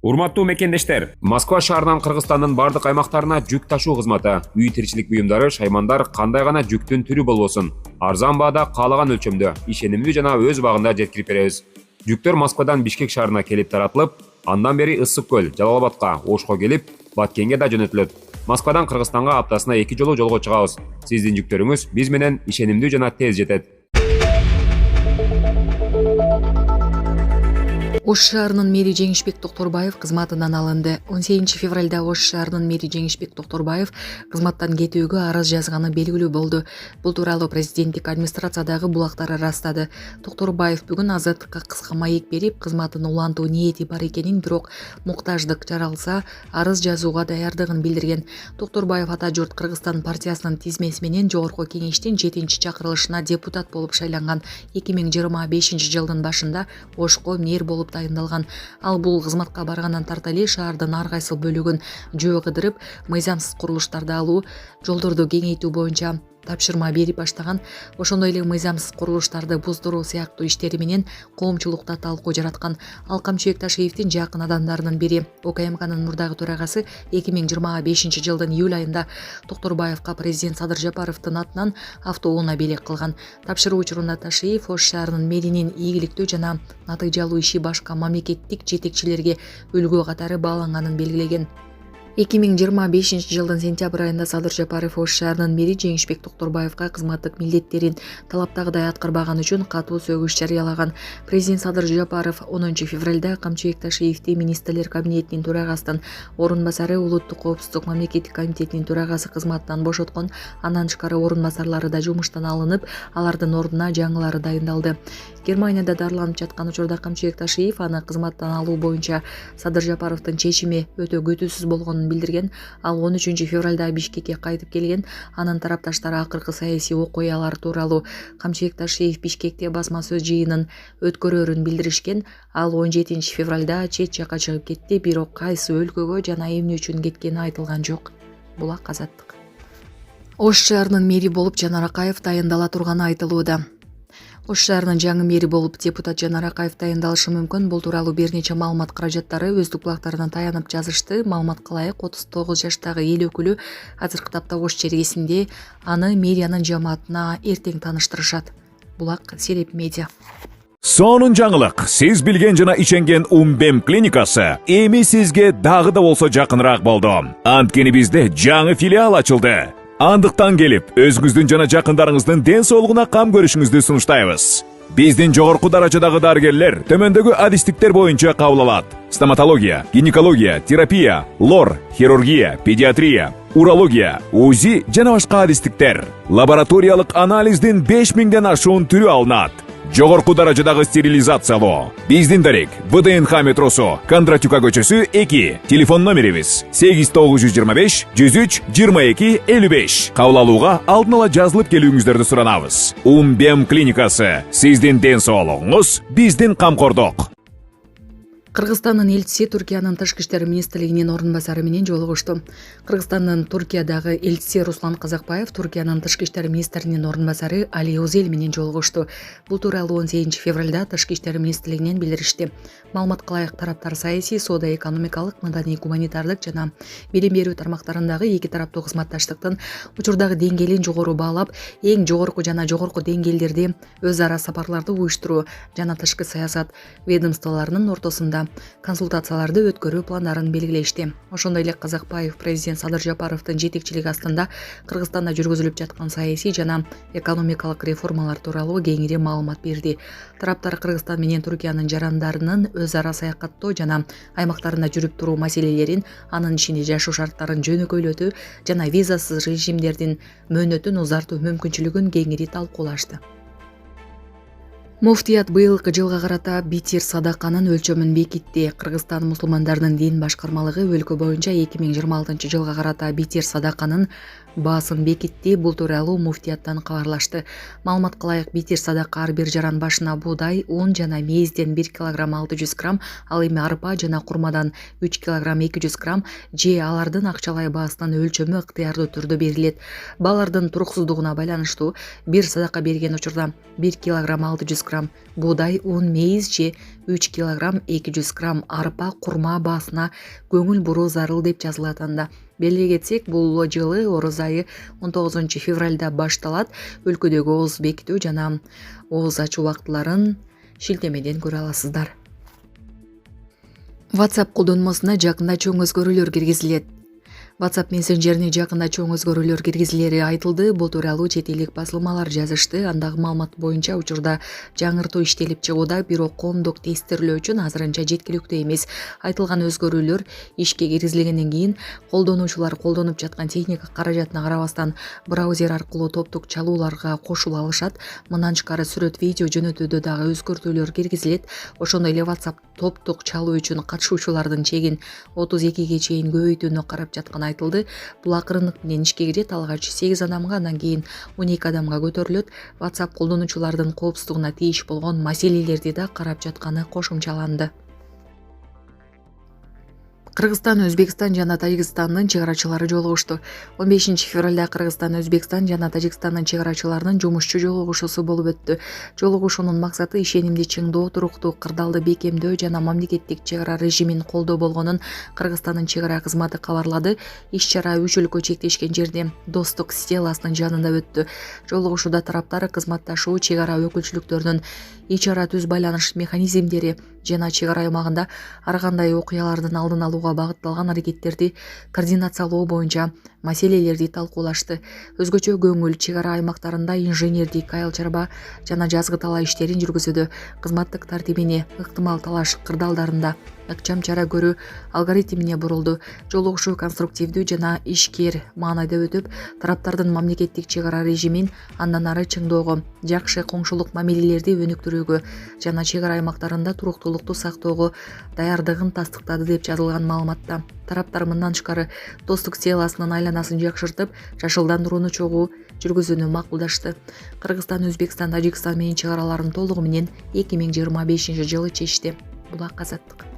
Урматтуу мекендештер, Москва шаарынан Кыргызстандын бардык аймактарына жүк ташуу кызматы, үй тиричилик буюмдары, шаймандар кандай гана жүктүн түрү болбосун, арзан баада каалаган өлчөмдө, ишенимдүү жана өз убагында жеткирип беребиз. Жүктөр Москвадан Бишкек шаарына келип таратылып, андан бери Ысык көл, Жалал-Абадка, Ошко келип, Баткенге да жөнөтүлөт. Москвадан Кыргызстанга аптасына 2 жолу жолго чыгабыз. Сиздин жүктөрүңүз биз менен ишенимдүү жана тез жетет. Ош шаарынын мэри Жеңишбек Токторбаев кызматынан алынды. 18 февралда Ош шаарынын мэри Жеңишбек Токторбаев кызматтан кетүүгө арыз жазганы белгилүү болду. Бул тууралуу президенттик администрациядагы булактар ырастады. Токторбаев бүгүн Азаттыкка кыска маек берип, кызматын улантуу ниети бар экенин, бирок муктаждык жаралса, арыз жазууга даярдыгын билдирген. Токторбаев ата журт Кыргызстан партиясынын тизмеси менен жогорку кеңештин 7-чакырылышына депутат болуп шайланган. 2025 жылдын башында Ошко мэр болуп дайындалган. Ал бул кызматка баргандан тарта эле шаардын ар кайсы бөлүгүн жөө кыдырып, мыйзамсыз курулуштарды алуу, жолдорду кеңейтүү боюнча тапшырма берип баштаган. Ошондой эле мыйзамсыз курулуштарды буздуруу сыяктуу иштери менен коомчулукта талкуу жараткан. Ал Камчыбек Ташиевдин жакын адамдарынын бири. ОКМКнын мурдагы төрагасы 2025 жылдын июль айында Токторбаевка президент Садыр Жапаровдун атынан автоунаа белек кылган. Тапшыруу учурунда Ташиев Ош шаарынын мэринин ийгиликтүү жана натыйжалуу иши башка мамлекеттик жетекчилерге үлгү катары бааланганын белгилеген. 2025 жылдын сентябрь айында Садыр Жапаров Ош шаарынын мэри Жеңишбек Токторбаевка кызматтык милдеттерин талаптагыдай аткарбаган үчүн катуу сөгүш жарыялаган. Президент Садыр Жапаров 10 февралда Камчыбек Ташиевди министрлер кабинетинин төрагасынын орун басары, улуттук коопсуздук мамлекеттик комитетинин төрагасы кызматтан бошоткон. Андан тышкары орун басарлары да жумуштан алынып, алардын ордуна жаңылары дайындалды. Германияда дарыланып жаткан учурда Камчыбек Ташиев аны кызматтан алуу боюнча Садыр Жапаровдун чечими өтө күтүүсүз болгонун билдирген. Ал 13 февралда Бишкекке кайтып келген. Анын тарапташтары акыркы саясий окуялар тууралуу Камчыбек Ташиев Бишкекте басма сөз жыйынын өткөрөөрүн билдиришкен. Ал 17 февралда чет жакка чыгып кетти, бирок кайсы өлкөгө жана эмне үчүн кеткени айтылган жок. Булак Азаттык. Ош шаарынын мэри болуп Жанар Акаев дайындала турганы айтылууда. Ош шаарынын жаңы мэри болуп депутат Жанар Акаев дайындалышы мүмкүн. Бул тууралуу бир нече маалымат каражаттары өздүк булактарына таянып жазышты. Маалыматка ылайык 39 жаштагы эл өкүлү азыркы тапта Ош чергесинде аны мэриянын жамаатына эртең тааныштырышат. Булак Сереп медиа. Сонун жаңылык. Сиз билген жана ишенген Умбем клиникасы эми сизге дагы да болсо жакыныраак болду. Анткени бизде жаңы филиал ачылды. Андыктан келип, өзүңүздүн жана жакындарыңыздын ден соолугуна кам көрүшүңүздү сунуштайбыз. Биздин жогорку даражадагы дарыгерлер төмөндөгү адистиктер боюнча кабыл алат: стоматология, гинекология, терапия, лор, хирургия, педиатрия, урология, УЗИ жана башка адистиктер. Лабораториялык анализдин 5000ден ашуун түрү алынат. Жогорку даражадагы стерилизациялоо. Биздин дарек ВДНХ метросу, Кондратюка көчөсү 2. Телефон номерибиз 8925 103 22 55. Кабыл алууга алдын ала жазылып келүүңүздөрдү суранабыз. Умбем клиникасы. Сиздин ден соолугуңуз биздин камкордук. Кыргызстандын элчиси Туркиянын тышкы иштер министрлигинин орун басары менен жолугушту. Кыргызстандын Туркиядагы элчиси Руслан Казакбаев Туркиянын тышкы иштер министринин орун басары Али Озел менен жолугушту. Бул тууралуу 18 февралда тышкы иштер министрлигинен билдиришти. Маалыматка ылайык тараптар саясий, соода-экономикалык, маданий-гуманитардык жана билим берүү тармактарындагы эки тараптуу кызматташтыктын учурдагы деңгээлин жогору баалап, эң жогорку жана жогорку деңгээлдерди өз ара сапарларды уюштуруу жана тышкы саясат ведомстволорунун ортосунда консультацияларды өткөрүү пландарын белгилешти. Ошондой эле Казакбаев президент Садыр Жапаровдун жетекчилиги астында Кыргызстанда жүргүзүлүп жаткан саясий жана экономикалык реформалар тууралуу кеңири маалымат берди. Тараптар Кыргызстан менен Туркиянын жарандарынын өз ара саякаттоо жана аймактарында жүрүп туруу маселелерин, анын ичинде жашоо шарттарын жөнөкөйлөтүү жана визасыз режимдердин мөөнөтүн узартуу мүмкүнчүлүгүн кеңири талкуулашты. Муфтият быйылкы жылга карата битир садаканын өлчөмүн бекитти. Кыргызстан мусулмандарынын дин башкармалыгы өлкө боюнча 2026 жылга карата битир садаканын баасын бекитти. Бул тууралуу муфтияттан кабарлашты. Маалыматка ылайык битир садака ар бир жаран башына буудай, un жана мейизден 1 кг 600 грамм, ал эми арпа жана курмадан 3 кг 200 грамм же алардын акчалай баасынын өлчөмү ыктыярдуу түрдө берилет. Балардын туруксуздугуна байланыштуу бир садака берген учурда 1 кг 600 грамм, буудай un, мейиз же 3 кг 200 грамм, арпа, курма баасына көңүл буруу зарыл деп жазылат анда. Белгилей кетсек, бул жылы оруз айы 19 февралда башталат. Өлкөдөгү ооз бекитүү жана ооз ачуу убактыларын шилтемеден көрө аласыздар. WhatsApp колдонмосуна жакында чоң өзгөрүүлөр киргизилет. WhatsApp мессенджерине жакында чоң өзгөрүүлөр киргизилери айтылды. Бул тууралуу чет элдик басылмалар жазышты. Андагы маалымат боюнча учурда жаңыртуу иштелип чыгууда, бирок коомдук тестирлөө үчүн азырынча жеткиликтүү эмес. Айтылган өзгөрүүлөр ишке киргизилгенден кийин колдонуучулар колдонуп жаткан техника каражатына карабастан браузер аркылуу топтук чалууларга кошула алышат. Мындан тышкары сүрөт, видео жөнөтүүдө дагы өзгөртүүлөр киргизилет. Ошондой эле WhatsApp топтук чалуу үчүн катышуучулардын чегин 32ге чейин көбөйтүүнү карап жатканы айтылды. Бул акырындык менен ишке кирет. Алгач 8 адамга, андан кийин 12 адамга көтөрүлөт. WhatsApp колдонуучулардын коопсуздугуна тийиш болгон маселелерди да карап жатканы кошумчаланды. Кыргызстан, Өзбекстан жана Тажикстандын чыгарачылары жолугушту. 15 февралда Кыргызстан, Өзбекстан жана Тажикстандын чыгарачыларынын жумушчу жолугушуусу болуп өттү. Жолугушуунун максаты ишенимди чыңдоо, туруктуу кырдаалды бекемдөө жана мамлекеттик чыгара режимин колдоо болгонун Кыргызстандын чыгара кызматы кабарлады. Иш-чара 3 өлкө чектешкен жерде Достук стеласынын жанында өттү. Жолугушууда тараптар кызматташуу, чыгара өкүлчүлүктөрүнүн ич-ара түз байланыш механизмдери жана чыгара аймагында ар кандай окуялардын алдын алууга багытталган аракеттерди координациялоо боюнча маселелерди талкуулашты. Өзгөчө көңүл чыгара аймактарында инженердик айыл чарба жана жазгы талаа иштерин жүргүзүүдө, кызматтык тартибине, ыктымал талаш кырдаалдарында ыкчам чара көрүү алгоритмине бурулду. Жолугушуу конструктивдүү жана ишкер маанайда өтүп, тараптардын мамлекеттик чыгара режимин андан ары чыңдоого, жакшы коңшулук мамилелерди өнүктүрүүгө жана чыгара аймактарында туруктуулукту сактоого даярдыгын тастыктады деп жазылган маалыматта. Тараптар мындан тышкары Достук стеласынын айланасын жакшыртып, жашылдандырууну чогуу жүргүзүүнү макулдашты. Кыргызстан, Өзбекстан, Тажикстан менен чыгараларын толугу менен 2025 жылы чечти. Булак Азаттык.